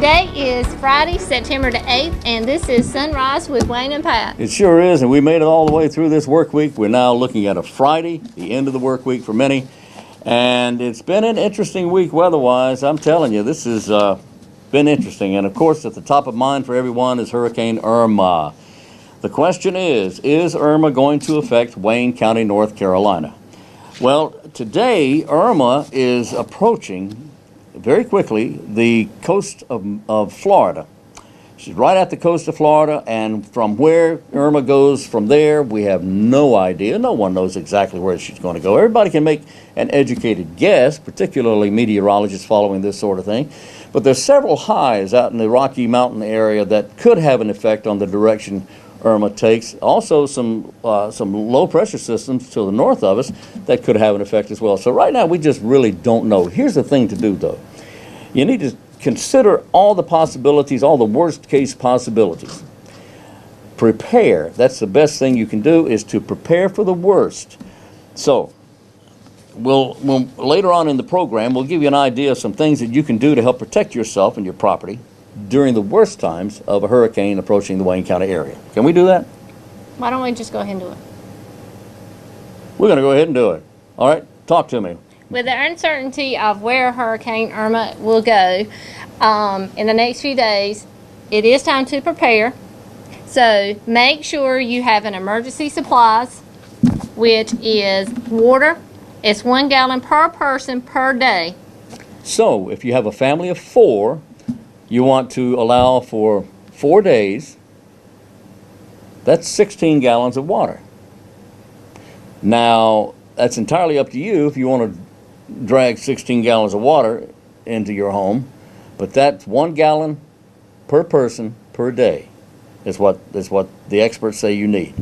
Today is Friday, September the 8th, and this is Sunrise with Wayne and Pat. It sure is, and we made it all the way through this work week. We're now looking at a Friday, the end of the work week for many, and it's been an interesting week weather-wise. I'm telling you, this has been interesting, and of course at the top of mind for everyone is Hurricane Irma. The question is Irma going to affect Wayne County, North Carolina? Well, today Irma is approaching very quickly the coast of Florida. She's right at the coast of Florida, and from where Irma goes from there, we have no idea. No one knows exactly where she's going to go. Everybody can make an educated guess, particularly meteorologists following this sort of thing. But there's several highs out in the Rocky Mountain area that could have an effect on the direction Irma takes. Also some low pressure systems to the north of us that could have an effect as well. So right now we just really don't know. Here's the thing to do though. You need to consider all the possibilities, all the worst case possibilities. Prepare. That's the best thing you can do, is to prepare for the worst. So we'll later on in the program we'll give you an idea of some things that you can do to help protect yourself and your property during the worst times of a hurricane approaching the Wayne County area. Can we do that? Why don't we just go ahead and do it? We're going to go ahead and do it. All right, talk to me. With the uncertainty of where Hurricane Irma will go in the next few days, it is time to prepare. So make sure you have an emergency supplies, which is water. It's 1 gallon per person per day. So if you have a family of 4, you want to allow for 4 days. That's 16 gallons of water. Now, that's entirely up to you if you want to drag 16 gallons of water into your home, but that's 1 gallon per person per day is what the experts say you need.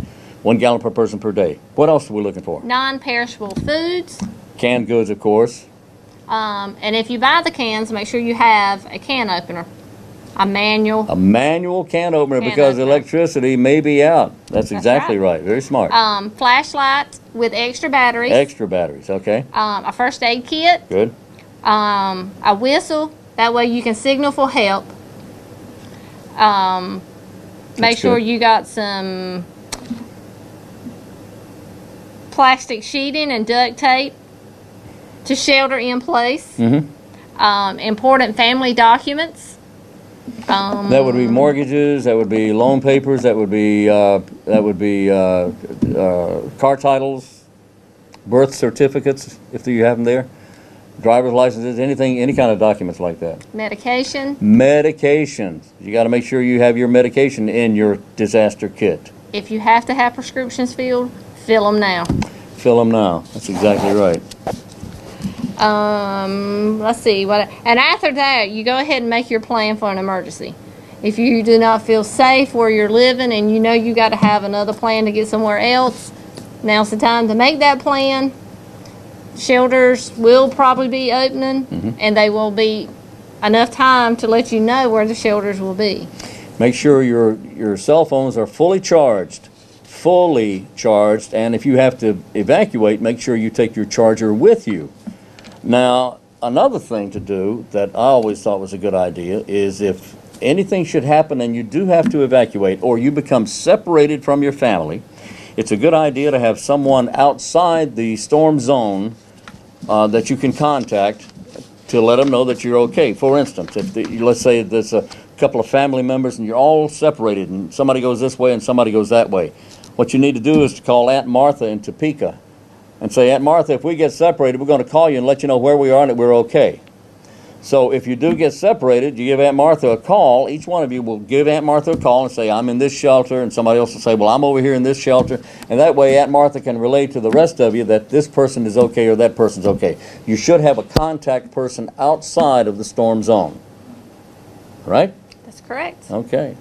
1 gallon per person per day. What else are we looking for? Non-perishable foods. Canned goods, of course. And if you buy the cans, make sure you have a can opener, a manual. A manual can opener because electricity may be out. That's exactly right. Very smart. Flashlight with extra batteries. Extra batteries, okay. A first aid kit. Good. A whistle. That way you can signal for help. Make sure you got some plastic sheeting and duct tape to shelter in place. Mm-hmm. Important family documents. That would be mortgages. That would be loan papers. That would be car titles, birth certificates if you have them there, driver's licenses, anything, any kind of documents like that. Medication. Medications. You got to make sure you have your medication in your disaster kit. If you have to have prescriptions filled, fill them now. Fill them now. That's exactly right. Let's see and after that you go ahead and make your plan for an emergency. If you do not feel safe where you're living and you know you got to have another plan to get somewhere else, now's the time to make that plan. Shelters will probably be opening, and they will be enough time to let you know where the shelters will be. Make sure your cell phones are fully charged, and if you have to evacuate, make sure you take your charger with you. Now, another thing to do that I always thought was a good idea is if anything should happen and you do have to evacuate or you become separated from your family, it's a good idea to have someone outside the storm zone that you can contact to let them know that you're okay. For instance, if let's say there's a couple of family members and you're all separated and somebody goes this way and somebody goes that way, what you need to do is to call Aunt Martha in Topeka and say, Aunt Martha, if we get separated, we're going to call you and let you know where we are and that we're okay. So if you do get separated, you give Aunt Martha a call. Each one of you will give Aunt Martha a call and say, I'm in this shelter, and somebody else will say, well, I'm over here in this shelter. And that way Aunt Martha can relay to the rest of you that this person is okay or that person's okay. You should have a contact person outside of the storm zone. Right? That's correct. Okay.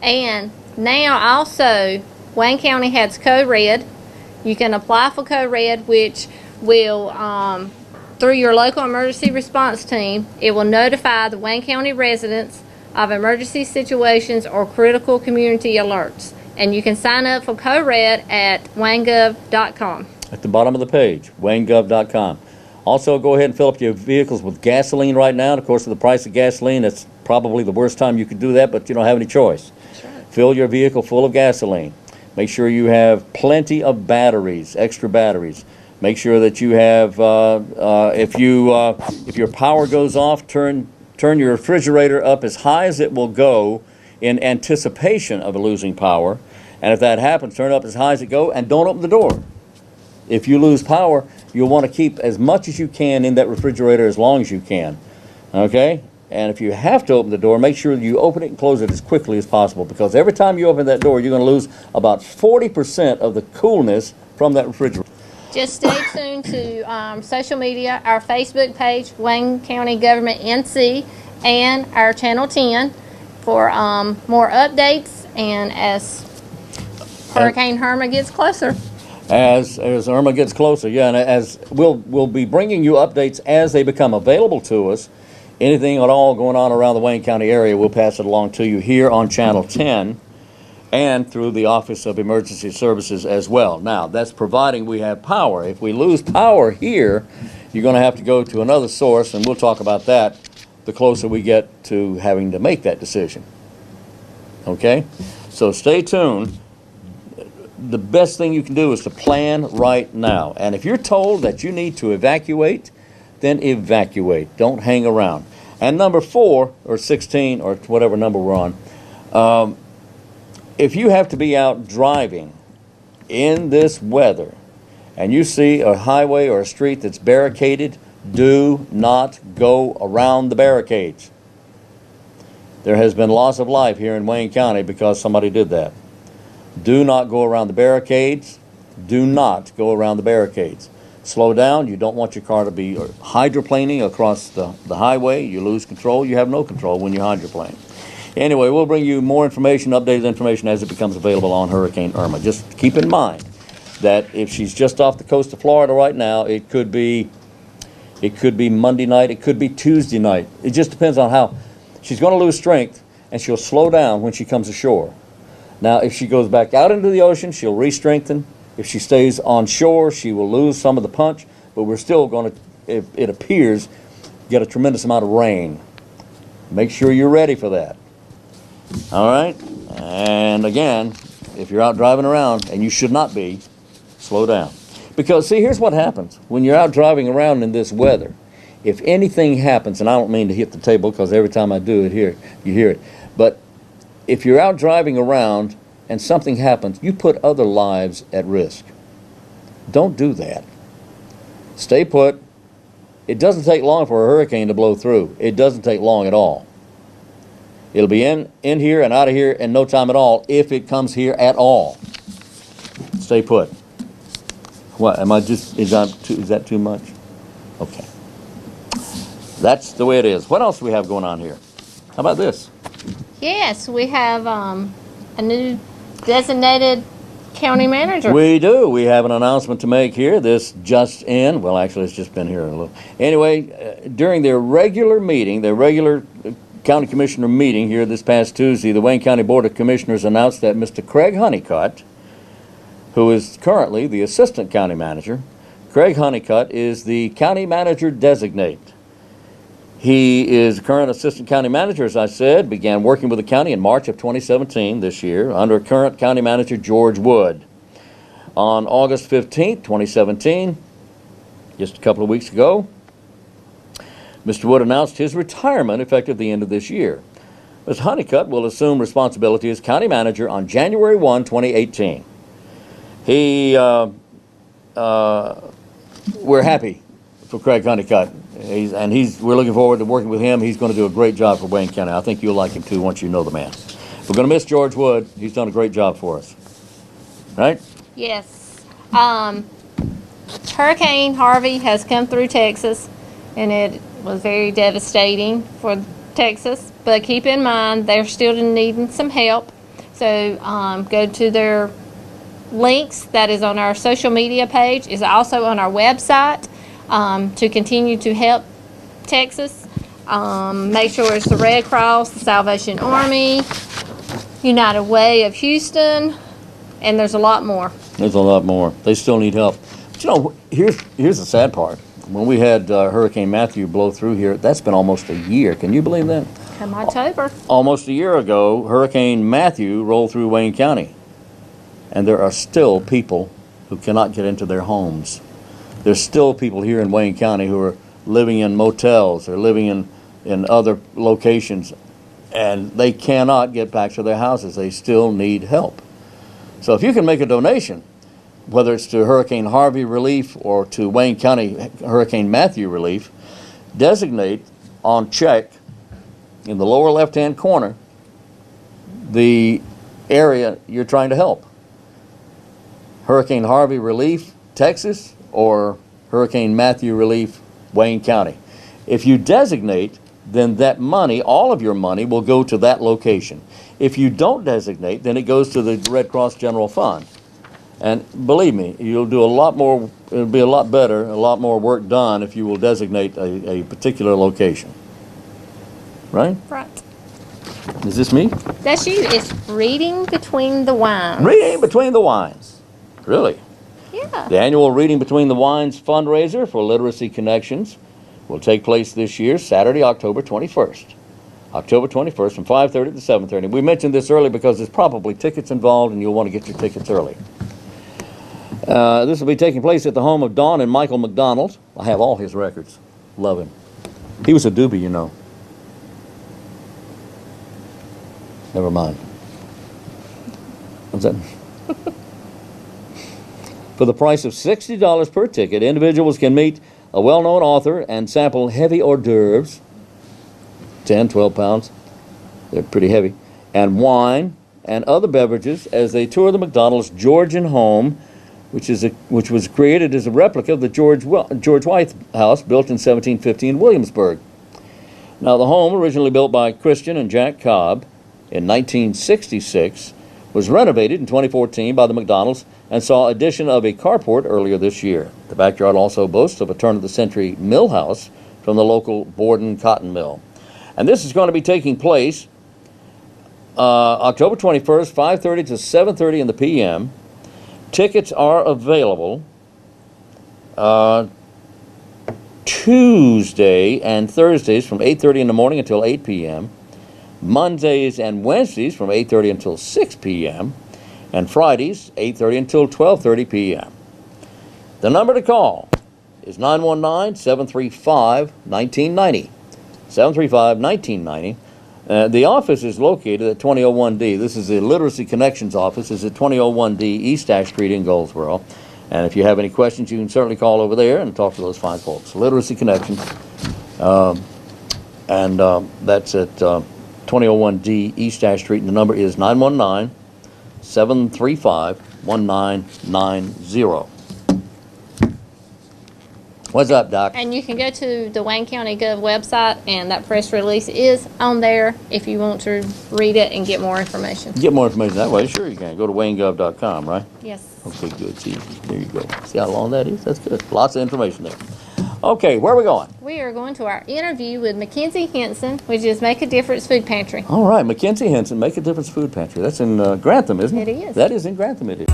And now also, Wayne County has Code Red. You can apply for Code Red, which will, through your local emergency response team, it will notify the Wayne County residents of emergency situations or critical community alerts. And you can sign up for Code Red at waynegov.com. At the bottom of the page, waynegov.com. Also, go ahead and fill up your vehicles with gasoline right now. And of course, with the price of gasoline, that's probably the worst time you could do that, but you don't have any choice. Fill your vehicle full of gasoline. Make sure you have plenty of batteries, extra batteries. Make sure that you have, if your power goes off, turn your refrigerator up as high as it will go in anticipation of losing power. And if that happens, turn it up as high as it goes and don't open the door. If you lose power, you'll want to keep as much as you can in that refrigerator as long as you can. Okay? And if you have to open the door, make sure you open it and close it as quickly as possible, because every time you open that door, you're going to lose about 40% of the coolness from that refrigerator. Just stay tuned to social media, our Facebook page, Wayne County Government NC, and our Channel 10 for more updates, and as Hurricane Irma gets closer. As Irma gets closer, yeah, and as we'll be bringing you updates as they become available to us. Anything at all going on around the Wayne County area, we'll pass it along to you here on Channel 10 and through the Office of Emergency Services as well. Now, that's providing we have power. If we lose power here, you're going to have to go to another source, and we'll talk about that the closer we get to having to make that decision. Okay? So stay tuned. The best thing you can do is to plan right now. And if you're told that you need to evacuate, then evacuate. Don't hang around. And number 4, or 16, or whatever number we're on, if you have to be out driving in this weather and you see a highway or a street that's barricaded, do not go around the barricades. There has been loss of life here in Wayne County because somebody did that. Do not go around the barricades. Do not go around the barricades. Slow down. You don't want your car to be hydroplaning across the highway. You lose control. You have no control when you hydroplane. Anyway, we'll bring you more information, updated information as it becomes available on Hurricane Irma. Just keep in mind that if she's just off the coast of Florida right now, it could be Monday night, it could be Tuesday night. It just depends on how. She's going to lose strength, and she'll slow down when she comes ashore. Now, if she goes back out into the ocean, she'll re-strengthen. If she stays on shore, she will lose some of the punch, but we're still going to, it appears, get a tremendous amount of rain. Make sure you're ready for that. All right? And again, if you're out driving around, and you should not be, slow down. Because, see, here's what happens. When you're out driving around in this weather, if anything happens, and I don't mean to hit the table because every time I do it here, you hear it, but if you're out driving around and something happens, you put other lives at risk. Don't do that. Stay put. It doesn't take long for a hurricane to blow through. It doesn't take long at all. It'll be in here and out of here in no time at all if it comes here at all. Stay put. What, am I just, is that too much? Okay. That's the way it is. What else do we have going on here? How about this? Yes, we have a new designated county manager. We do. We have an announcement to make here. This just in. Well, actually, it's just been here a little. Anyway, during their regular meeting, their regular county commissioner meeting here this past Tuesday, the Wayne County Board of Commissioners announced that Mr. Craig Honeycutt, who is currently the assistant county manager, Craig Honeycutt is the county manager designate. He is current assistant county manager, as I said, began working with the county in March of 2017, this year, under current county manager George Wood. On August 15th, 2017, just a couple of weeks ago, Mr. Wood announced his retirement effective the end of this year. Mr. Honeycutt will assume responsibility as county manager on January 1, 2018. We're happy for Craig Honeycutt. We're looking forward to working with him. He's going to do a great job for Wayne County. I think you'll like him too once you know the man. We're going to miss George Wood. He's done a great job for us. Right? Yes. Hurricane Harvey has come through Texas, and it was very devastating for Texas. But keep in mind, they're still needing some help. So go to their links that is on our social media page, is also on our website, to continue to help Texas. Make sure it's the Red Cross, the Salvation Army, United Way of Houston, and there's a lot more. There's a lot more. They still need help. But you know, here's the sad part. when we had Hurricane Matthew blow through here, that's been almost a year. Can you believe that? Come October. Almost a year ago, Hurricane Matthew rolled through Wayne County, and there are still people who cannot get into their homes. There's still people here in Wayne County who are living in motels or living in other locations, and they cannot get back to their houses. They still need help. So if you can make a donation, whether it's to Hurricane Harvey relief or to Wayne County Hurricane Matthew relief, designate on check in the lower left-hand corner the area you're trying to help. Hurricane Harvey relief, Texas, or Hurricane Matthew relief, Wayne County. If you designate, then that money, all of your money, will go to that location. If you don't designate, then it goes to the Red Cross General Fund. And believe me, you'll do a lot more, it'll be a lot better, a lot more work done if you will designate a particular location. Right? Right. Is this me? That's you. It's reading between the wines. Reading Between the Wines. Really? Yeah. The annual Reading Between the Wines fundraiser for Literacy Connections will take place this year, Saturday, October 21st. October 21st from 5:30 to 7:30. We mentioned this early because there's probably tickets involved and you'll want to get your tickets early. This will be taking place at the home of Don and Michael McDonald. I have all his records. Love him. He was a doobie, you know. Never mind. What's that? For the price of $60 per ticket, individuals can meet a well-known author and sample heavy hors d'oeuvres, 10, 12 pounds, they're pretty heavy, and wine and other beverages as they tour the McDonald's Georgian home, which was created as a replica of the George White House built in 1750 in Williamsburg. Now, the home, originally built by Christian and Jack Cobb in 1966, was renovated in 2014 by the McDonald's and saw addition of a carport earlier this year. The backyard also boasts of a turn-of-the-century mill house from the local Borden cotton mill. And this is going to be taking place October 21st, 5:30 to 7:30 in the p.m. Tickets are available Tuesday and Thursdays from 8:30 in the morning until 8 p.m., Mondays and Wednesdays from 8:30 until 6 p.m., and Fridays 8:30 until 12:30 p.m. The number to call is 919-735-1990. 735-1990. The office is located at 2001D. This is the Literacy Connections office. It's at 2001D East Ash Street in Goldsboro. And if you have any questions, you can certainly call over there and talk to those fine folks. Literacy Connections. That's at 2001D East Ash Street. And the number is 919-735-1990. What's up, Doc? And you can go to the Wayne County Gov website, and that press release is on there if you want to read it and get more information. Get more information that way? Sure you can. Go to waynegov.com, right? Yes. Okay, good. See, there you go. See how long that is? That's good. Lots of information there. Okay, where are we going? We are going to our interview with Mackenzie Henson, which is Make a Difference Food Pantry. All right, Mackenzie Henson, Make a Difference Food Pantry. That's in Grantham, isn't it? It is. That is in Grantham, it is.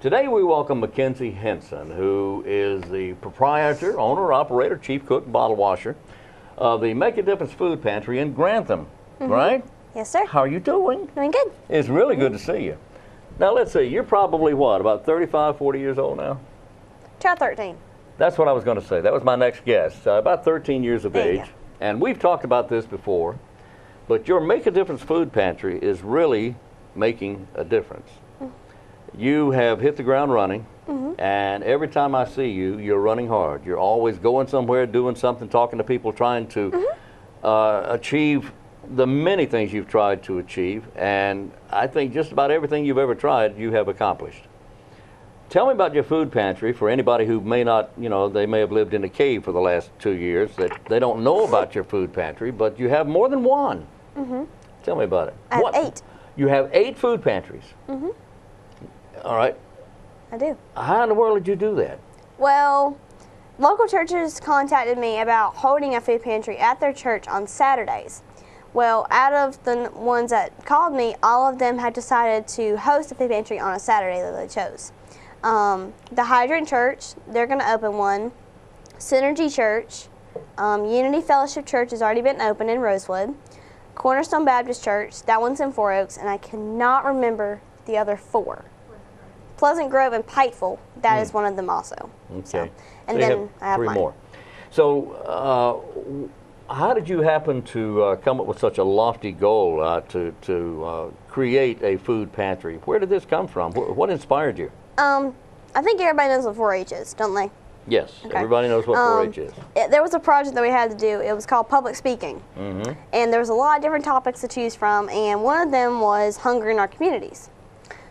Today we welcome Mackenzie Henson, who is the proprietor, owner, operator, chief cook, and bottle washer of the Make a Difference Food Pantry in Grantham, right? Yes, sir. How are you doing? Doing good. It's really good to see you. Now let's see, you're probably what, about 35, 40 years old now? Try 13. That's what I was going to say. That was my next guess. About 13 years of There you age. go. And we've talked about this before, but your Make a Difference Food Pantry is really making a difference. You have hit the ground running, and every time I see you, you're running hard. You're always going somewhere, doing something, talking to people, trying to achieve the many things you've tried to achieve, and I think just about everything you've ever tried, you have accomplished. Tell me about your food pantry for anybody who may not, you know, they may have lived in a cave for the last 2 years, that they don't know about your food pantry, but you have more than one. Tell me about it. I have 8. You have 8 food pantries. All right. I do. How in the world did you do that? Well, local churches contacted me about holding a food pantry at their church on Saturdays. Well, out of the ones that called me, all of them had decided to host a food pantry on a Saturday that they chose. The Hydrant Church, they're going to open one. Synergy Church, Unity Fellowship Church has already been opened in Rosewood. Cornerstone Baptist Church, that one's in Four Oaks, and I cannot remember the other 4. Pleasant Grove and Pikeville, that is one of them also. Okay. So, and So then you I have 3 mine. more. So, how did you happen to come up with such a lofty goal to create a food pantry? Where did this come from? What inspired you? I think everybody knows what 4-H is, don't they? Yes, Okay. everybody knows what 4-H is. There was a project that we had to do. It was called public speaking. And there was a lot of different topics to choose from, and one of them was hunger in our communities.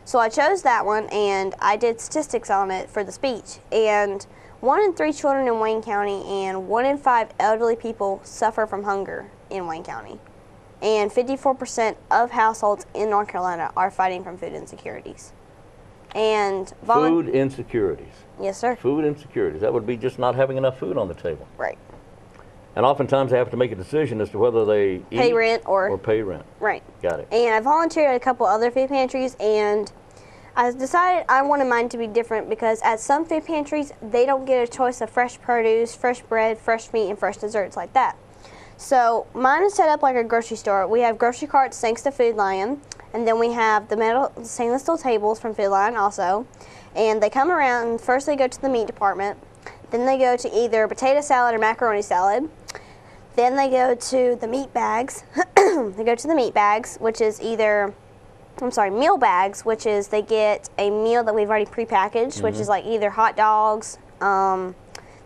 So I chose that one, and I did statistics on it for the speech. And 1 in 3 children in Wayne County and 1 in 5 elderly people suffer from hunger in Wayne County. And 54% of households in North Carolina are fighting from food insecurities. And Food insecurities. Yes, sir. Food insecurities. That would be just not having enough food on the table. Right. And oftentimes they have to make a decision as to whether they Pay eat rent or pay rent. right. Got it. And I volunteered at a couple other food pantries, and I decided I wanted mine to be different because at some food pantries, they don't get a choice of fresh produce, fresh bread, fresh meat, and fresh desserts like that. So mine is set up like a grocery store. We have grocery carts thanks to Food Lion, and then we have the metal stainless steel tables from Food Lion also. And they come around, and first they go to the meat department, then they go to either potato salad or macaroni salad. Then they go to the meat bags. They go to the meat bags, which is either, meal bags, which is they get a meal that we've already prepackaged, which is like either hot dogs.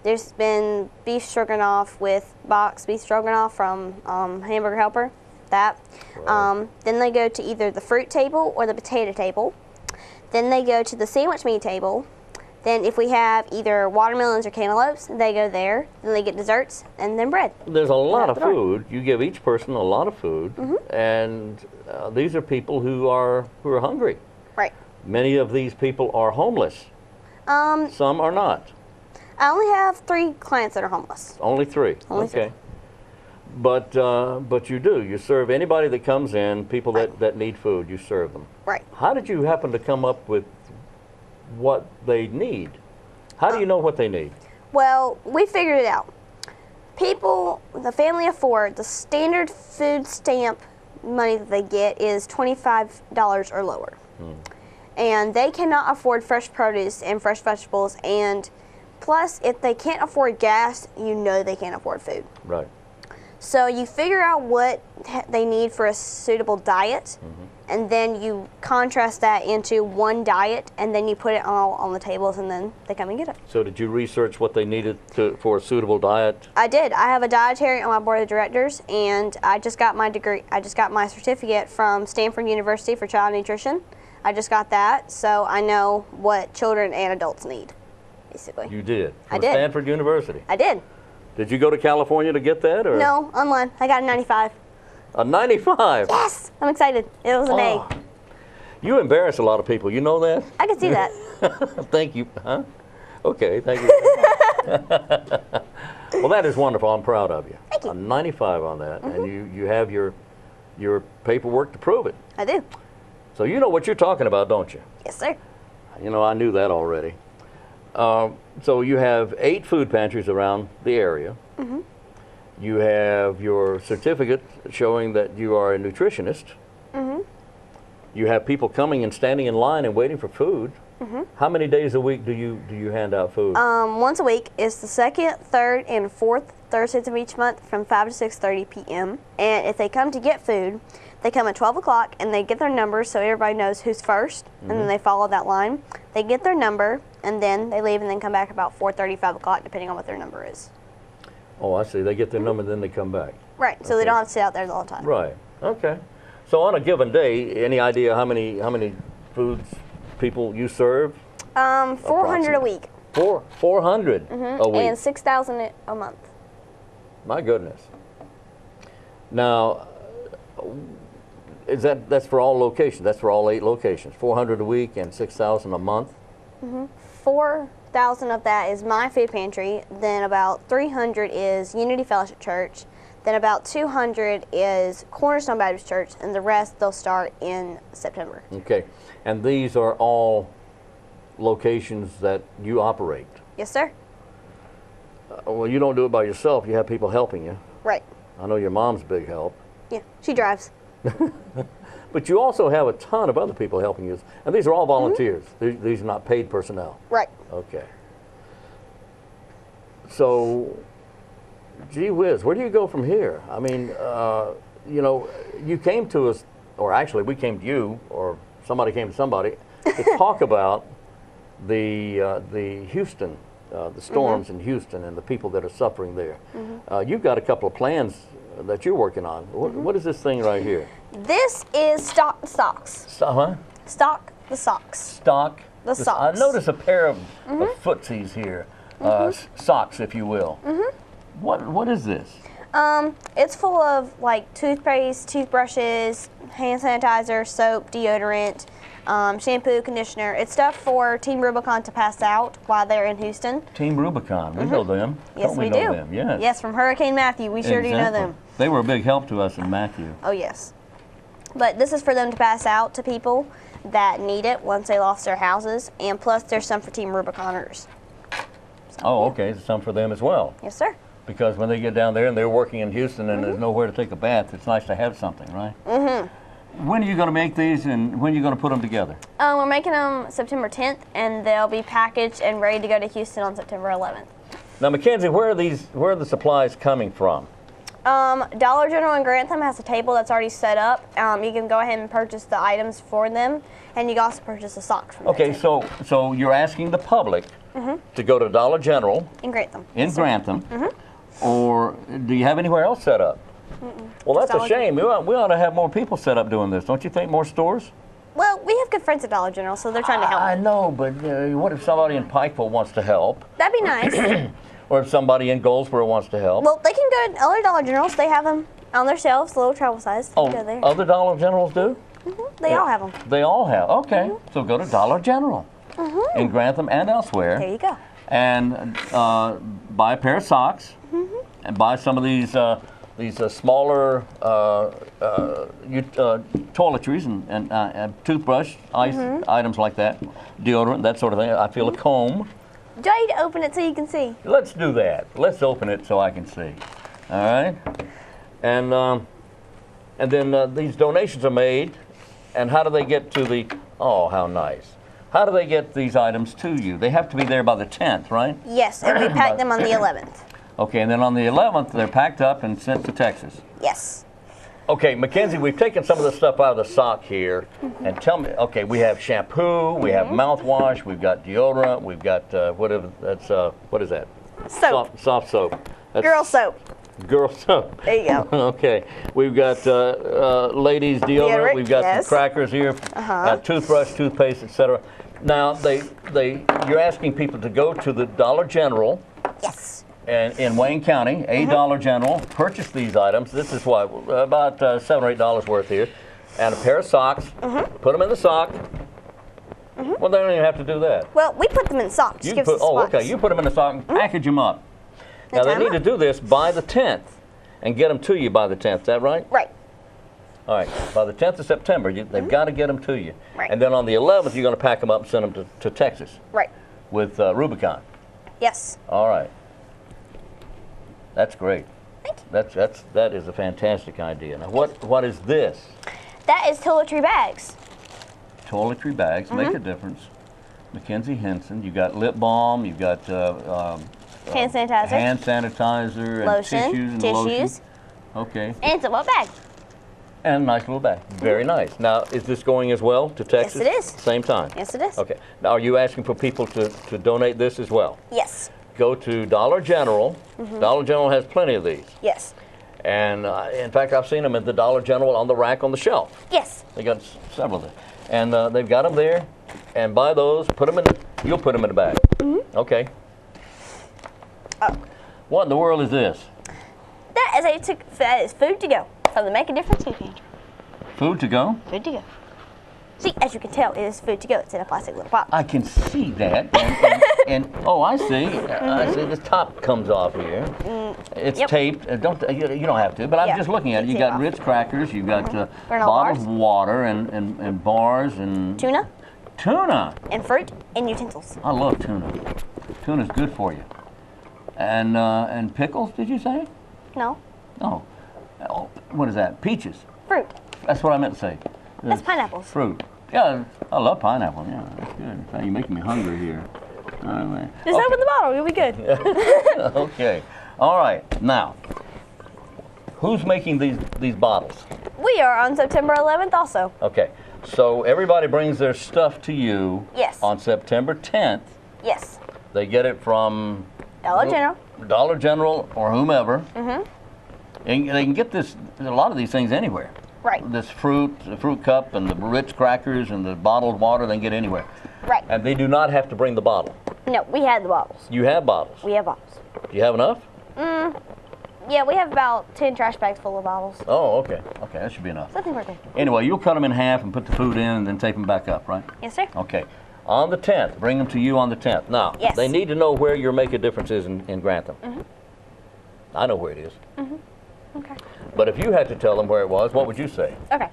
There's been beef stroganoff with boxed beef stroganoff from Hamburger Helper, that. Right. Then they go to either the fruit table or the potato table. Then they go to the sandwich meat table. Then if we have either watermelons or cantaloupes, they go there. Then they get desserts and then bread. There's a lot of the door. food. You give each person a lot of food, and these are people who are hungry. Right. Many of these people are homeless. Some are not. I only have 3 clients that are homeless. Only 3. Only Okay. But you do. You serve anybody that comes in, people that need food, you serve them. Right. How did you happen to come up with what they need? How do you know what they need? Well, we figured it out. People, the family of 4, the standard food stamp money that they get is $25 or lower. And they cannot afford fresh produce and fresh vegetables, and plus, if they can't afford gas, you know they can't afford food. Right. So you figure out what they need for a suitable diet, and then you contrast that into one diet, and then you put it all on the tables, and then they come and get it. So did you research what they needed for a suitable diet? I did. I have a dietary on my board of directors, and I just got my degree. I just got my certificate from Stanford University for child nutrition. I just got that, so I know what children and adults need, basically. You did? I From did. Stanford University? I did. Did you go to California to get that? Or? No, online. I got a 95. A 95? Yes! I'm excited. It was an Oh. A. You embarrass a lot of people. You know that? I can see that. Thank you. Huh? Okay, thank you. Well, that is wonderful. I'm proud of you. Thank you. A 95 on that, and you have your paperwork to prove it. I do. So you know what you're talking about, don't you? Yes, sir. You know, I knew that already. So you have 8 food pantries around the area. You have your certificate showing that you are a nutritionist. You have people coming and standing in line and waiting for food. How many days a week do you hand out food? Once a week. It's the 2nd, 3rd, and 4th Thursdays of each month from 5 to 6:30 p.m. And if they come to get food, they come at 12 o'clock and they get their number so everybody knows who's first, and then they follow that line. They get their number, and then they leave and then come back about 4:30, 5 o'clock, depending on what their number is. Oh, I see. They get their number, then they come back. Right, so they don't have to sit out there the whole time. Right. Okay. So on a given day, any idea how many foods people you serve? 400 a week. 400 a week. And 6,000 a month. My goodness. Now, that's for all locations? That's for all 8 locations? 400 a week and 6,000 a month? 4,000 of that is my food pantry. Then about 300 is Unity Fellowship Church. Then about 200 is Cornerstone Baptist Church, and the rest they'll start in September. Okay, and these are all locations that you operate. Yes, sir. Well, you don't do it by yourself. You have people helping you. Right. I know your mom's a big help. Yeah, she drives. But you also have a ton of other people helping you. And these are all volunteers. These are not paid personnel. Right. Okay. So, gee whiz, where do you go from here? I mean, you know, you came to us, or actually we came to you, or somebody came to somebody, to talk about the Houston, the storms in Houston and the people that are suffering there. You've got a couple of plans that you're working on. What is this thing right here? This is Stock the Socks. Huh? Stock the Socks. Stock. The socks. I notice a pair of footsies here, socks, if you will. What is this? It's full of like toothpaste, toothbrushes, hand sanitizer, soap, deodorant, shampoo, conditioner. It's stuff for Team Rubicon to pass out while they're in Houston. Team Rubicon. We know them. Yes, Don't we know do. them? Yes. Yes, from Hurricane Matthew. We sure do know them. They were a big help to us in Matthew. Oh, yes. But this is for them to pass out to people that need it once they lost their houses. And plus, there's some for Team Rubiconers. Oh, okay. So some for them as well. Yes, sir. Because when they get down there and they're working in Houston and there's nowhere to take a bath, it's nice to have something, right? When are you going to make these and when are you going to put them together? We're making them September 10th, and they'll be packaged and ready to go to Houston on September 11th. Now, Mackenzie, where are the supplies coming from? Dollar General in Grantham has a table that's already set up. You can go ahead and purchase the items for them, and you can also purchase the socks from Okay, them. so you're asking the public to go to Dollar General In Grantham. in Grantham, or do you have anywhere else set up? Well, that's a Dollar shame. We ought to have more people set up doing this. Don't you think? More stores? Well, we have good friends at Dollar General, so they're trying to help. I know, but what if somebody in Pikeville wants to help? That'd be nice. Or if somebody in Goldsboro wants to help? Well, they can go to other Dollar Generals. They have them on their shelves, little travel size. Oh, Go there. other Dollar Generals do? They all have them. They all have. Okay, so go to Dollar General in Grantham and elsewhere. There you go. And buy a pair of socks and buy some of these smaller toiletries and toothbrush, items like that, deodorant, that sort of thing. I feel a comb. Do I need to open it so you can see? Let's do that. Let's open it so I can see. All right? And then these donations are made, and how do they get to the, oh, how nice. How do they get these items to you? They have to be there by the 10th, right? Yes, and we pack them on the 11th. Okay, and then on the 11th, they're packed up and sent to Texas. Yes. Okay, Mackenzie, we've taken some of the stuff out of the sock here, and tell me, okay, we have shampoo, we have mouthwash, we've got deodorant, we've got, what is that? Soap. Soft soap. That's Girl soap. Girl soap. There you go. Okay, we've got ladies deodorant. We've got some crackers here, toothbrush, toothpaste, etc. Now you're asking people to go to the Dollar General. Yes. And in Wayne County, a Dollar General, purchase these items. This is what about $7 or $8 worth here, and a pair of socks. Put them in the sock. Well, they don't even have to do that. Well, we put them in socks. You put, okay. You put them in the sock and package them up. Now, they need to do this by the 10th and get them to you by the 10th. Is that right? Right. All right. By the 10th of September, they've got to get them to you. Right. And then on the 11th, you're going to pack them up and send them to Texas. Right. With Rubicon. Yes. All right. That's great. Thank you. That is a fantastic idea. Now, what is this? That is toiletry bags. Toiletry bags make a difference. Mackenzie Henson, you got lip balm, you've got Hand sanitizer. And Lotion. tissues and Tissues. lotion. Okay. And it's a little bag. And a nice little bag. Very nice. Now, is this going as well to Texas? Yes, it is. Same time? Yes, it is. Okay. Now, are you asking for people to donate this as well? Yes. Go to Dollar General. Dollar General has plenty of these. Yes. And in fact, I've seen them at the Dollar General on the rack on the shelf. Yes. They got several of them. And they've got them there. And buy those, you'll put them in the bag. Okay. Oh. What in the world is this? That is food to go from the Make a Difference food pantry. Food to go? Food to go. See, as you can tell, it is food to go. It's in a plastic little bottle. I can see that. And oh, I see. I see. This top comes off here. It's Yep. taped. You don't have to, but I'm Yeah, just looking at it. You tape got off. Ritz crackers. You got Granola bottles bars. of water and bars and Tuna tuna. and fruit and utensils. I love tuna. Tuna's good for you. And pickles, did you say? No, Oh, what is that? Peaches. fruit. That's what I meant to say. That's pineapples. Fruit. Yeah, I love pineapple. Yeah, that's good. Now you're making me hungry here. All right. Just open the bottle. You'll be good. Okay. All right. Now, who's making these bottles? We are on September 11th also. Okay. So everybody brings their stuff to you. Yes. On September 10th. Yes. They get it from Dollar General. Dollar General or whomever. Mm-hmm. And they can get a lot of these things anywhere. Right. This fruit, the fruit cup, and the Ritz crackers, and the bottled water, they can get anywhere. Right. And they do not have to bring the bottle. No, we had the bottles. You have bottles. We have bottles. Do you have enough? Yeah, we have about 10 trash bags full of bottles. Oh, okay. Okay, that should be enough. So I think we're good. Anyway, you'll cut them in half and put the food in and then tape them back up, right? Yes, sir. Okay. On the 10th, bring them to you on the 10th. Now, Yes. they need to know where your Make a Difference is in Grantham. I know where it is. Okay. But if you had to tell them where it was, what would you say? Okay.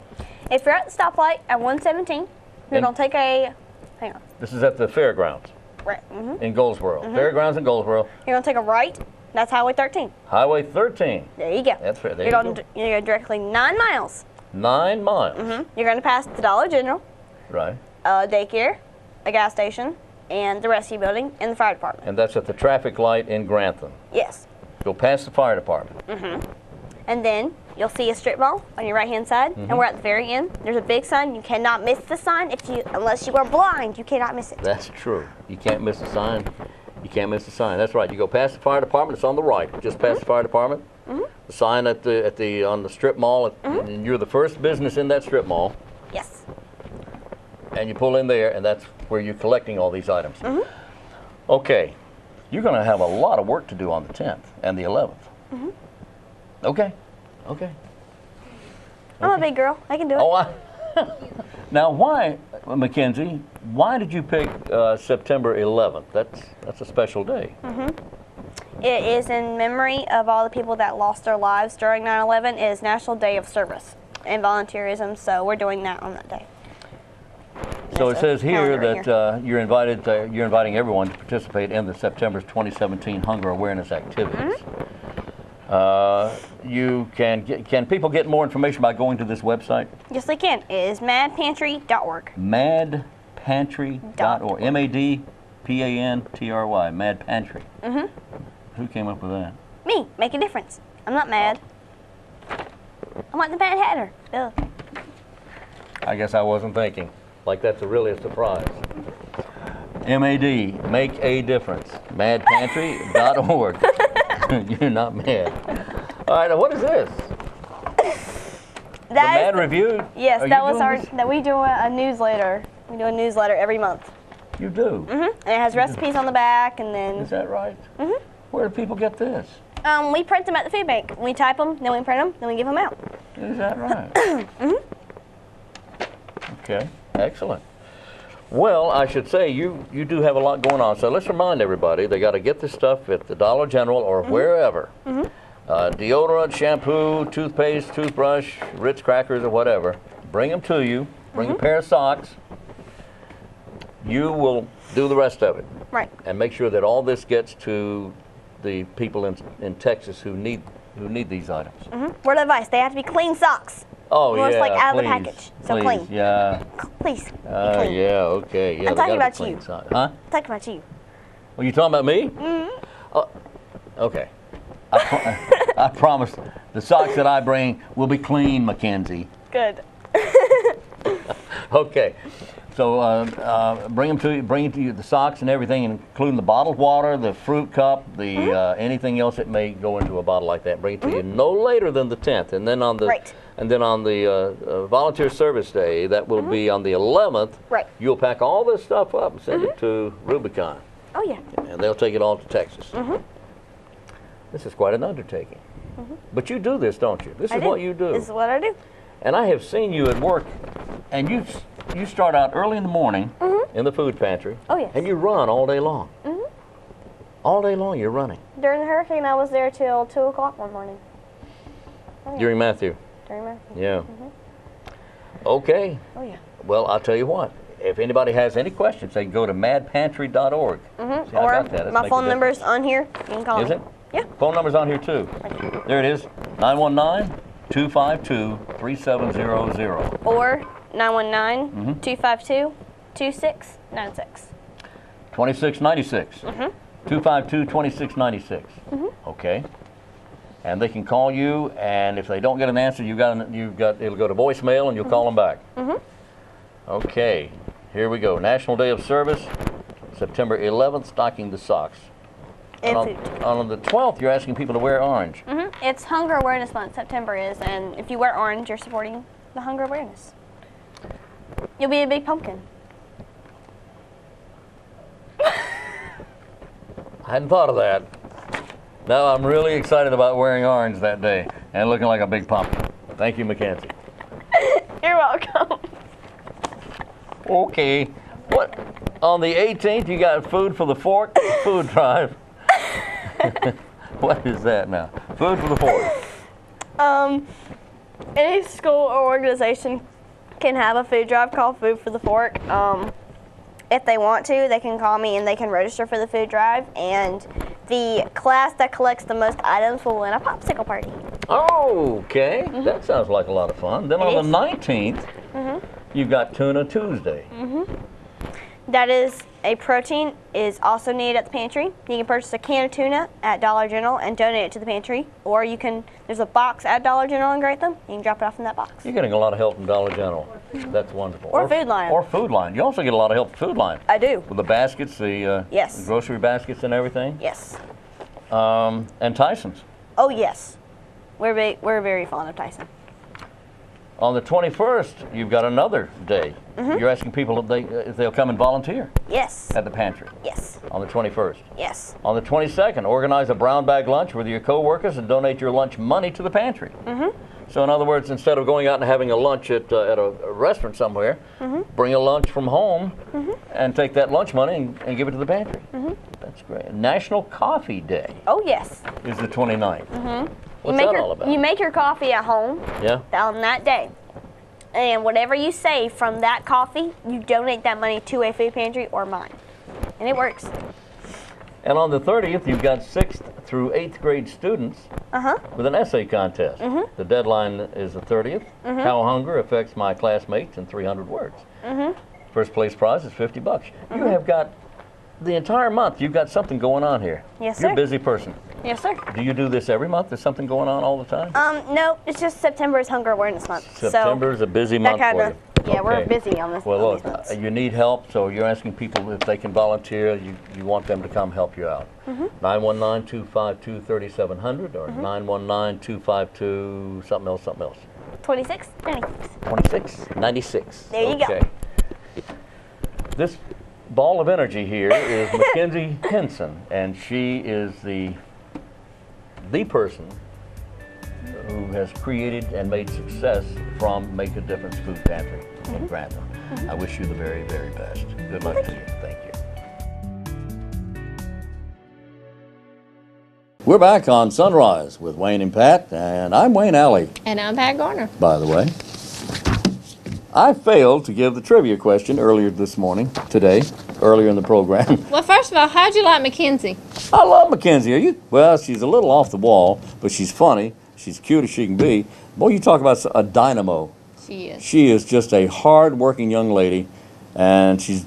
If you're at the stoplight at 117, you're And- going to take a, hang on, This is at the fairgrounds right. in Goldsboro. Fairgrounds in Goldsboro. You're going to take a right. That's Highway 13. Highway 13. There you go. That's right. There You're you going go. to you're going directly 9 miles. 9 miles. You're going to pass the Dollar General, Right. a daycare, a gas station, and the rescue building, and the fire department. And that's at the traffic light in Grantham. Yes. Go past the fire department. And then you'll see a strip mall on your right-hand side, and we're at the very end. There's a big sign. You cannot miss the sign unless you are blind. You cannot miss it. That's true. You can't miss the sign. You can't miss the sign. That's right. You go past the fire department. It's on the right. Just past the fire department. The sign on the strip mall, and you're the first business in that strip mall. Yes. And you pull in there, and that's where you're collecting all these items. Okay. You're going to have a lot of work to do on the 10th and the 11th. Okay. Okay. I'm a big girl. I can do it. Oh, now why, Mackenzie? Why did you pick September 11th? That's a special day. It is in memory of all the people that lost their lives during 9/11. It is National Day of Service and Volunteerism, so we're doing that on that day. So it There's a says here calendar that you're inviting everyone to participate in the September 2017 hunger awareness activities. Can people get more information by going to this website? Yes, they can. It is madpantry.org. Madpantry.org. MADPANTRY. Mad Pantry. Who came up with that? Me, make a difference. I'm not mad. I'm like the Mad Hatter. Ugh. I guess I wasn't thinking. Like that's really a surprise. MAD, make a difference. Madpantry.org. You're not mad. All right, now what is this? The That is Mad Review? Yes, Are that you was doing our. this? That we do a newsletter. We do a newsletter every month. You do? And it has recipes on the back, and Is then that right? Where do people get this? we print them at the food bank. We type them, then we print them, then we give them out. Is that right? Okay, excellent. Well, I should say you do have a lot going on. So let's remind everybody they got to get this stuff at the Dollar General or wherever. Deodorant, shampoo, toothpaste, toothbrush, Ritz crackers, or whatever. Bring them to you. Bring a pair of socks. You will do the rest of it Right. and make sure that all this gets to the people in Texas who need these items. Word of advice: they have to be clean socks. Oh Well, yeah, it's like out of the please, package, so please, clean. Yeah. Please, be clean. Yeah. Okay. Yeah. I'm they talking gotta be about clean you. socks. Huh? I'm talking about you. Well, you talking about me? Okay. I promise the socks that I bring will be clean, Mackenzie. Good. Okay. So bring them to you. Bring to you the socks and everything, including the bottled water, the fruit cup, the anything else that may go into a bottle like that. Bring it to you no later than the 10th, and then on the Right. Volunteer Service Day, that will be on the 11th. Right. You'll pack all this stuff up and send it to Rubicon, Oh yeah. and they'll take it all to Texas. This is quite an undertaking. But you do this, don't you? This I is do. what you do. This is what I do. And I have seen you at work, and you start out early in the morning in the food pantry. Oh, yes. And you run all day long. All day long you're running. During the hurricane, I was there till 2 o'clock one morning. Oh, yeah. During Matthew. During Matthew. Yeah. Okay. Oh, yeah. Well, I'll tell you what. If anybody has any questions, they can go to madpantry.org. See, I Or got that. Let's my make a phone number's difference. on here. You can call Is me. it? Yeah. Phone number's on here too. There it is. 919-252-3700. Or 919-252-2696. 2696. 252-2696. Okay. And they can call you, and if they don't get an answer, it'll go to voicemail, and you'll call them back. Okay. Here we go. National Day of Service, September 11th, stocking the socks. And on, food. on the 12th, you're asking people to wear orange. It's Hunger Awareness Month, September is, and if you wear orange, you're supporting the hunger awareness. You'll be a big pumpkin. I hadn't thought of that. Now I'm really excited about wearing orange that day and looking like a big pumpkin. Thank you, Mackenzie. You're welcome. Okay. What? On the 18th, you got Food for the Fork food drive. What is that now? Food for the Fork. Any school or organization can have a food drive called Food for the Fork. If they want to, they can call me and they can register for the food drive. And the class that collects the most items will win a popsicle party. Oh, okay. That sounds like a lot of fun. Then It on is. the 19th, you've got Tuna Tuesday. That is a protein is also needed at the pantry. You can purchase a can of tuna at Dollar General and donate it to the pantry. Or you can, there's a box at Dollar General in Grantham. You can drop it off in that box. You're getting a lot of help from Dollar General. That's wonderful. Or Food Lion. Or Food Line. You also get a lot of help from Food Line. I do. With the baskets, the Yes. grocery baskets and everything. Yes. And Tyson's. Oh, yes. We're very fond of Tyson. On the 21st, you've got another day. You're asking people if they'll come and volunteer Yes. at the pantry Yes. on the 21st. Yes. On the 22nd, organize a brown bag lunch with your coworkers and donate your lunch money to the pantry. So in other words, instead of going out and having a lunch at a restaurant somewhere, bring a lunch from home and take that lunch money and give it to the pantry. That's great. National Coffee Day Oh, yes. is the 29th. What's you make that your, all about? You make your coffee at home Yeah. on that day. And whatever you save from that coffee, you donate that money to a food pantry or mine. And it works. And on the 30th, you've got 6th through 8th grade students with an essay contest. The deadline is the 30th. How hunger affects my classmates in 300 words. First place prize is $50. You have got the entire month. You've got something going on here. Yes, You're sir. a busy person. Yes, sir. Do you do this every month? There's something going on all the time? No, it's just September is Hunger Awareness Month. September is a busy month that for kinda, you. Yeah, we're Okay. busy on this. Well, on look, these months. you need help, so you're asking people if they can volunteer. You want them to come help you out. 919-252-3700 or 919-252 something else. 26. 2696. There you go. Okay. This ball of energy here is Mackenzie Henson, and she is the person who has created and made success from Make a Difference Food Pantry in Grantham. I wish you the very, very best. Good luck to you. Thank you. We're back on Sunrise with Wayne and Pat, and I'm Wayne Alley, And I'm Pat Garner. by the way. I failed to give the trivia question earlier in the program. Well, first of all, how'd you like Mackenzie? I love Mackenzie. Well, she's a little off the wall, but she's funny. She's cute as she can be. Boy, you talk about a dynamo. She is. She is just a hard-working young lady, and she's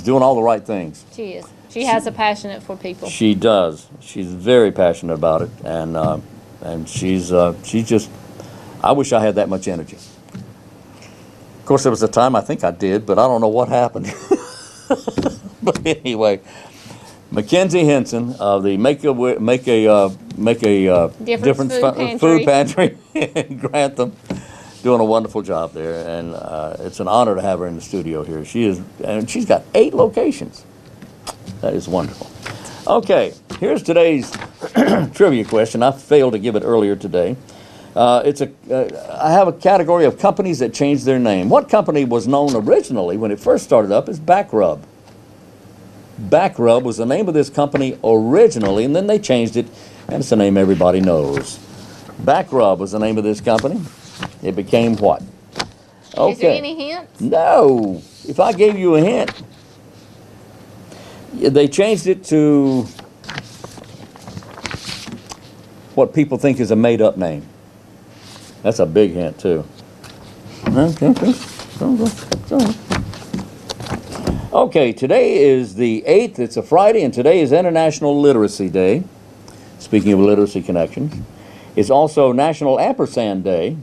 doing all the right things. She is. She has a passion for people. She does. She's very passionate about it, and she's just. I wish I had that much energy. Of course, there was a time I think I did, but I don't know what happened. But anyway, Mackenzie Henson of the Make a Difference Food Pantry in Grantham, doing a wonderful job there, and it's an honor to have her in the studio here. She's got 8 locations. That is wonderful. Okay, here's today's trivia question. I failed to give it earlier today. I have a category of companies that changed their name. What company was known originally when it first started up as Backrub? Backrub was the name of this company originally, and then they changed it, and it's a name everybody knows. Backrub was the name of this company. It became what? Okay. Is there any hints? No. If I gave you a hint, they changed it to what people think is a made-up name. That's a big hint, too. Okay, today is the 8th. It's a Friday, and today is International Literacy Day. Speaking of literacy connections. It's also National Ampersand Day.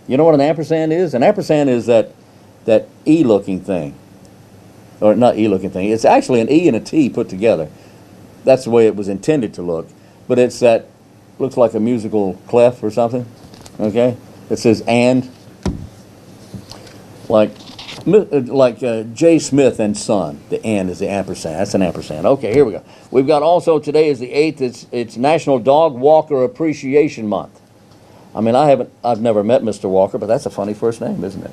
You know what an ampersand is? An ampersand is that E-looking thing. Or not E-looking thing. It's actually an E and a T put together. That's the way it was intended to look. But it's that, looks like a musical clef or something. Okay? It says and. Like J. Smith and Son. The and is the ampersand. That's an ampersand. Okay, here we go. We've got also, today is the 8th. It's National Dog Walker Appreciation Month. I mean, I've never met Mr. Walker, but that's a funny first name, isn't it?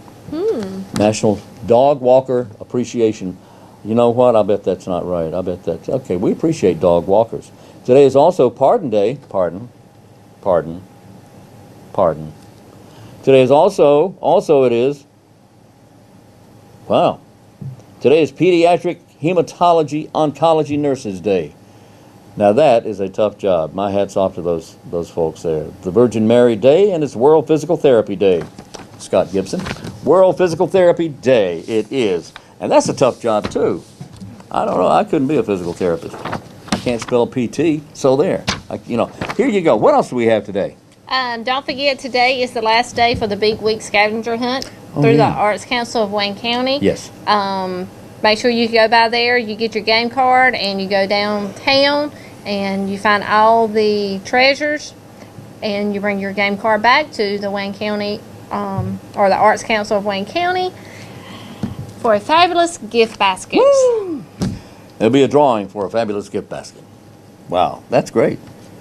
National Dog Walker Appreciation. You know what? I bet that's not right. I bet that's, okay, we appreciate dog walkers. Today is also Pardon Day. Pardon. Today is also it is, wow. Today is Pediatric Hematology Oncology Nurses Day. Now that is a tough job. My hat's off to those folks there. The Virgin Mary Day, and it's World Physical Therapy Day. Scott Gibson. World Physical Therapy Day it is. And that's a tough job too. I don't know, I couldn't be a physical therapist. I can't spell PT, so there. Here you go. What else do we have today? Don't forget, today is the last day for the Big Week scavenger hunt through the Arts Council of Wayne County. Yes. Make sure you go by there, you get your game card, and you go downtown, and you find all the treasures, and you bring your game card back to the Wayne County, or the Arts Council of Wayne County, for a fabulous gift basket. Woo! There'll be a drawing for a fabulous gift basket. Wow, that's great.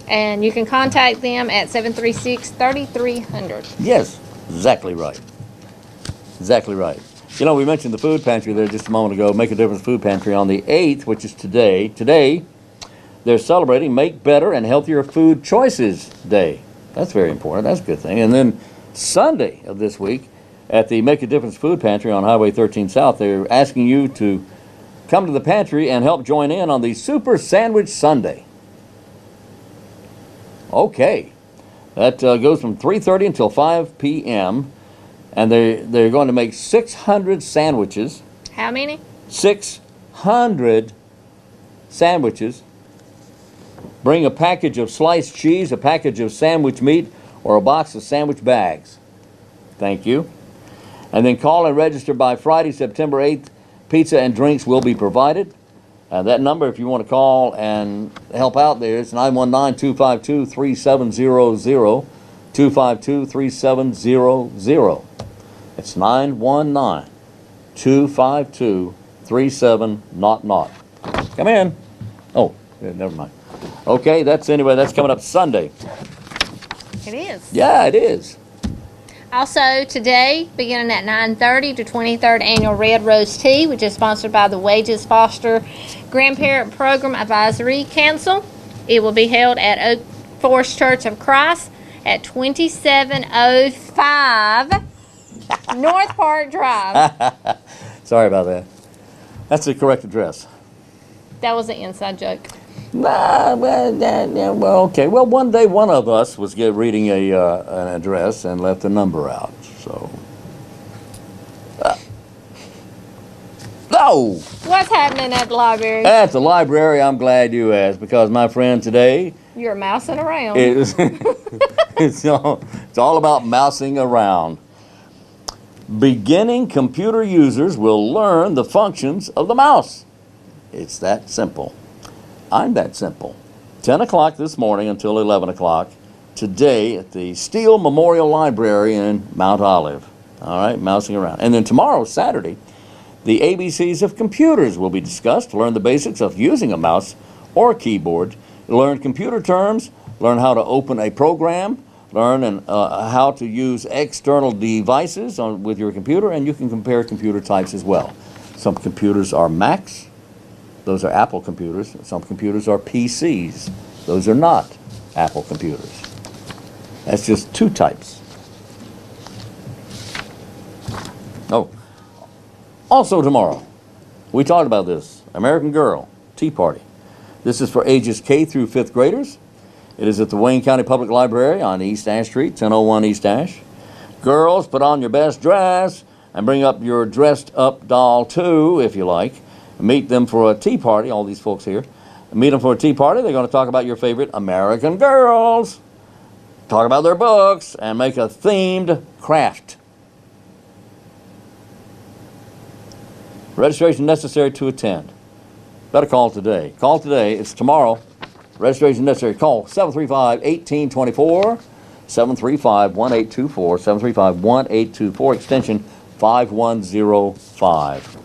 And you can contact them at 736-3300. Yes, exactly right. Exactly right. You know, we mentioned the food pantry there just a moment ago. Make a Difference Food Pantry on the 8th, which is today. Today, they're celebrating Make Better and Healthier Food Choices Day. That's very important. That's a good thing. And then Sunday of this week at the Make a Difference Food Pantry on Highway 13 South, they're asking you to come to the pantry and help join in on the Super Sandwich Sunday. Okay. That goes from 3:30 until 5 p.m., and they're going to make 600 sandwiches. How many? 600 sandwiches. Bring a package of sliced cheese, a package of sandwich meat, or a box of sandwich bags. Thank you. And then call and register by Friday, September 8th. Pizza and drinks will be provided. That number, if you want to call and help out there, is 919-252-3700. 252-3700. It's 919-252-3700. Come in. Oh, yeah, never mind. Okay, that's coming up Sunday. It is. Yeah, it is. Also today, beginning at 9:30, the 23rd Annual Red Rose Tea, which is sponsored by the Wages Foster Grandparent Program Advisory Council. It will be held at Oak Forest Church of Christ at 2705 North Park Drive. Sorry about that. That's the correct address. That was an inside joke. Well, okay. Well, one day one of us was reading an address and left a number out. So, no. What's happening at the library? At the library, I'm glad you asked, because my friend today You're mousing around. it's all about mousing around. Beginning computer users will learn the functions of the mouse. It's that simple. I'm that simple. 10 o'clock this morning until 11 o'clock today at the Steele Memorial Library in Mount Olive. All right, mousing around. And then tomorrow, Saturday, the ABCs of computers will be discussed. Learn the basics of using a mouse or keyboard. Learn computer terms. Learn how to open a program. learn how to use external devices with your computer, and you can compare computer types as well. Some computers are Macs. Those are Apple computers. Some computers are PCs. Those are not Apple computers. That's just two types. Oh, also tomorrow, we talked about this, American Girl Tea Party. This is for ages K through 5th graders. It is at the Wayne County Public Library on East Ash Street, 1001 East Ash. Girls, put on your best dress and bring up your dressed up doll too, if you like. Meet them for a tea party, all these folks here. Meet them for a tea party. They're going to talk about your favorite American girls, talk about their books, and make a themed craft. Registration necessary to attend. Better call today. Call today. It's tomorrow. Registration necessary. Call 735-1824, 735-1824, 735-1824, extension 5105.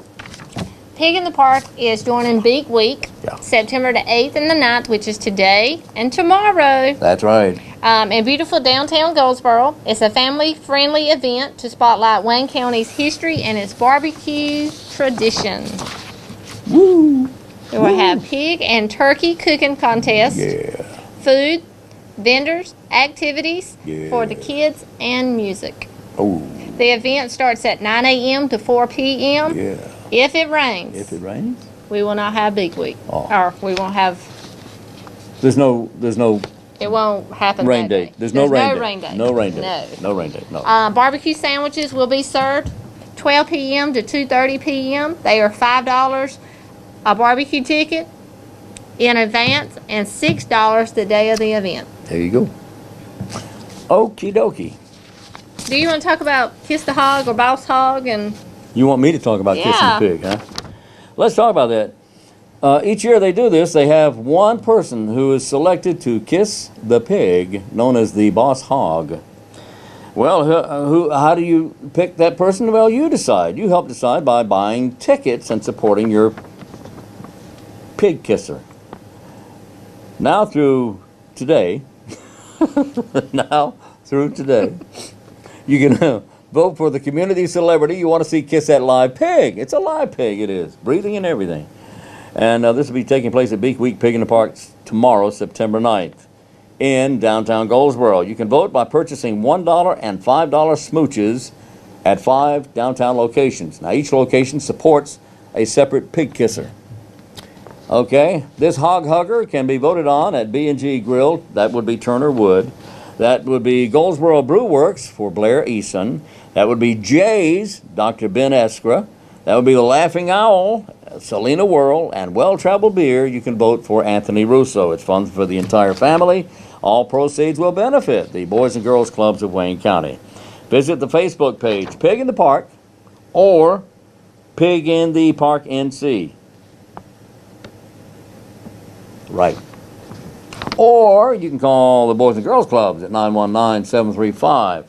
Pig in the Park is joining Beak Week, Yeah. September the 8th and the 9th, which is today and tomorrow. That's right. In beautiful downtown Goldsboro. It's a family-friendly event to spotlight Wayne County's history and its barbecue tradition. Woo! We will have pig and turkey cooking contests, Yeah. food, vendors, activities Yeah. for the kids, and music. Oh, The event starts at 9 a.m. to 4 p.m. yeah. If it rains, If it rains, we will not have Beak Week. Oh. Or we won't have, there's no it won't happen rain that date. day. There's no rain date. rain day. No rain date. No. No rain date. No. Barbecue sandwiches will be served 12 p.m. to 2:30 p.m. They are $5 a barbecue ticket in advance and $6 the day of the event. There you go. Okie dokie. Do you want to talk about Kiss the Hog or Boss Hog? And You want me to talk about kissing Yeah. the pig, huh? Let's talk about that. Each year they do this. They have one person who is selected to kiss the pig, known as the boss hog. Well, how do you pick that person? Well, you decide. You help decide by buying tickets and supporting your pig kisser. Now through today, you can vote for the community celebrity you want to see kiss that live pig. It's a live pig, it is, breathing and everything. And this will be taking place at Beak Week Pig in the Park tomorrow, September 9th, in downtown Goldsboro. You can vote by purchasing $1 and $5 smooches at 5 downtown locations. Now, each location supports a separate pig kisser. Okay, this hog hugger can be voted on at B&G Grill. That would be Turner Wood. That would be Goldsboro Brew Works for Blair Eason. That would be Jay's, Dr. Ben Eskra. That would be the Laughing Owl, Selena Whirl, and Well Traveled Beer. You can vote for Anthony Russo. It's fun for the entire family. All proceeds will benefit the Boys and Girls Clubs of Wayne County. Visit the Facebook page, Pig in the Park, or Pig in the Park NC. Right. Or you can call the Boys and Girls Clubs at 919-735-2358,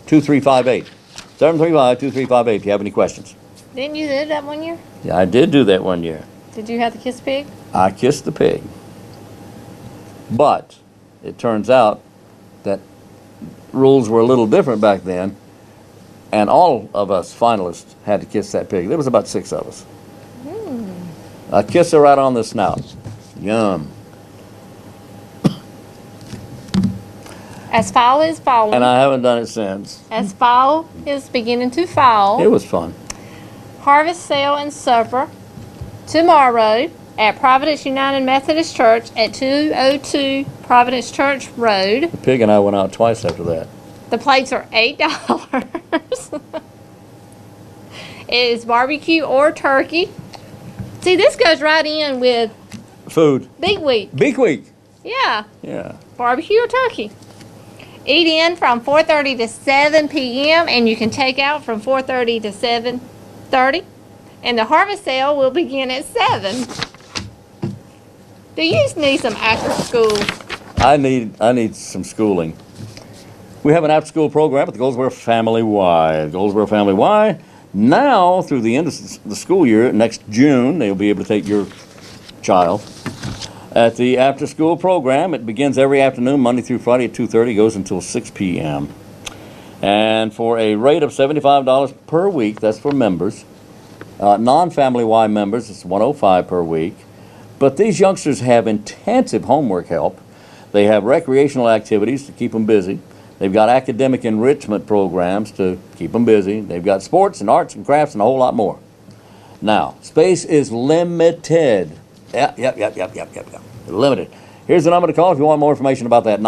2358. 735-2358 if you have any questions. didn't you do that one year? Yeah, I did do that one year. Did you have to kiss pig? I kissed the pig. But it turns out that rules were a little different back then, and all of us finalists had to kiss that pig. There was about 6 of us. I kiss her right on the snout. Yum. As fall is falling, And I haven't done it since. as fall is beginning to fall, It was fun. harvest sale and supper tomorrow at Providence United Methodist Church at 202 Providence Church Road. The pig and I went out twice after that. The plates are $8. It is barbecue or turkey. See, this goes right in with Food. Beak Week. Beak Week. Yeah, Yeah. barbecue or turkey. Eat in from 4:30 to 7 p.m. and you can take out from 4:30 to 7:30. And the harvest sale will begin at 7. Do you need some after school? I need some schooling. We have an after-school program at the Goldsboro Family Y. Goldsboro Family Y. Now, through the end of the school year, next June, they'll be able to take your child At the after-school program, it begins every afternoon, Monday through Friday at 2:30, goes until 6 p.m. And for a rate of $75 per week, that's for members. Non-family-wide members, it's $105 per week. But these youngsters have intensive homework help. They have recreational activities to keep them busy. They've got academic enrichment programs to keep them busy. They've got sports and arts and crafts and a whole lot more. Now, space is limited. Yep. Limited. Here's the number to call if you want more information about that,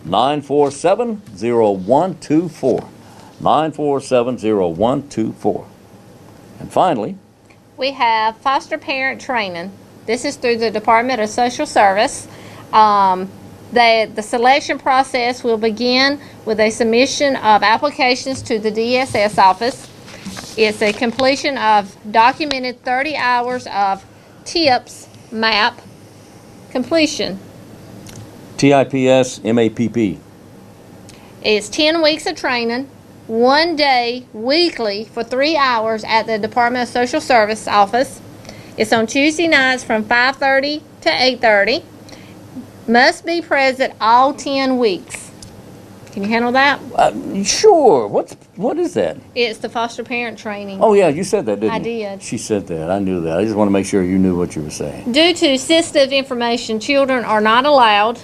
919-947-0124. 947-0124. And finally, we have foster parent training. This is through the Department of Social Service. The selection process will begin with a submission of applications to the DSS office. It's a completion of documented 30 hours of TIPS MAP completion. TIPS MAPP. It's 10 weeks of training, 1 day weekly for 3 hours at the Department of Social Service office. It's on Tuesday nights from 5:30 to 8:30. Must be present all 10 weeks. Can you handle that? Sure. What is that? It's the foster parent training. Oh, yeah, you said that, didn't you? I did. She said that. I knew that. I just want to make sure you knew what you were saying. Due to sensitive information, children are not allowed,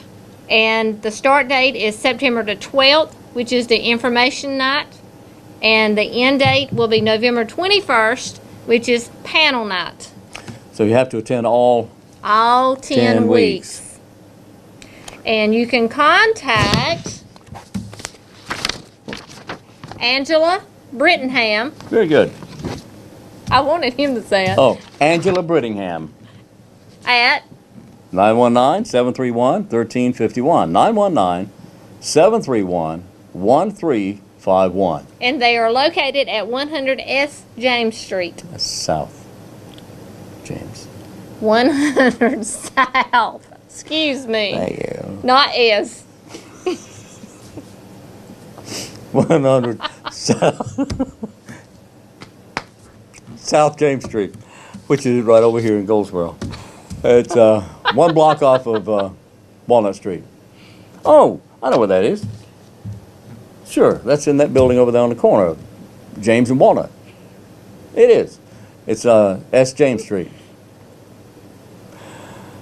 and the start date is September the 12th, which is the information night, and the end date will be November 21st, which is panel night. So you have to attend all 10 weeks. And you can contact Angela Brittingham. Very good. I wanted him to say it. Oh, Angela Brittingham. At 919-731-1351. 919-731-1351. And they are located at 100 S. James Street. That's South James. 100 South. Excuse me. Thank you. Not S. 100 South James Street, which is right over here in Goldsboro. It's 1 block off of Walnut Street. Oh, I know where that is. Sure, that's in that building over there on the corner of James and Walnut. It is. It's S. James Street.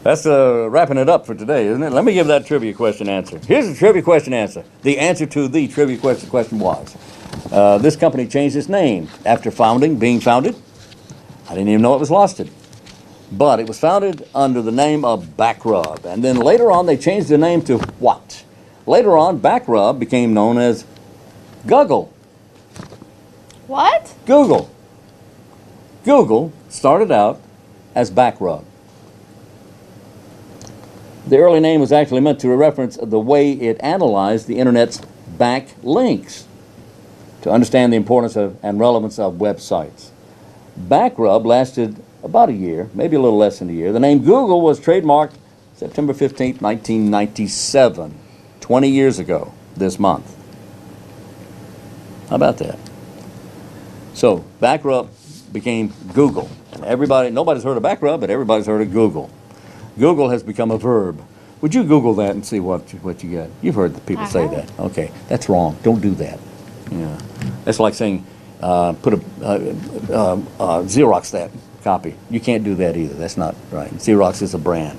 That's wrapping it up for today, isn't it? Let me give that trivia question answer. Here's the trivia question answer. The answer to the trivia question was, this company changed its name after being founded. I didn't even know it was Losted. But it was founded under the name of Backrub. And then later on, they changed the name to what? Later on, Backrub became known as Google. What? Google. Google started out as Backrub. The early name was actually meant to reference the way it analyzed the Internet's backlinks to understand the importance and relevance of websites. Backrub lasted about a year, maybe a little less than a year. The name Google was trademarked September 15th, 1997, 20 years ago this month. How about that? So Backrub became Google. And nobody's heard of Backrub, but everybody's heard of Google. Google has become a verb. Would you Google that and see what you get? You've heard the people say that. Okay, that's wrong. Don't do that. Yeah, that's like saying Xerox that copy. You can't do that either. That's not right. Xerox is a brand.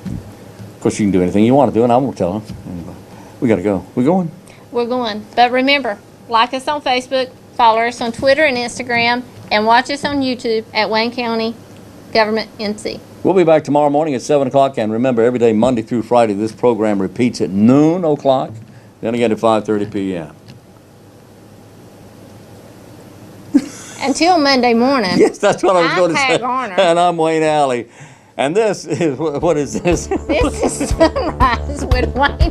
Of course, you can do anything you want to do, and I won't tell them. Anyway, we got to go. We going? We're going. But remember, like us on Facebook, follow us on Twitter and Instagram, and watch us on YouTube at Wayne County Government NC. We'll be back tomorrow morning at 7 o'clock, and remember, every day, Monday through Friday, this program repeats at noon o'clock, then again at 5:30 p.m. Until Monday morning. Yes, that's what I was going to I'm say. Pat Garner. And I'm Wayne Alley. And this is, what is this? This is Sunrise with Wayne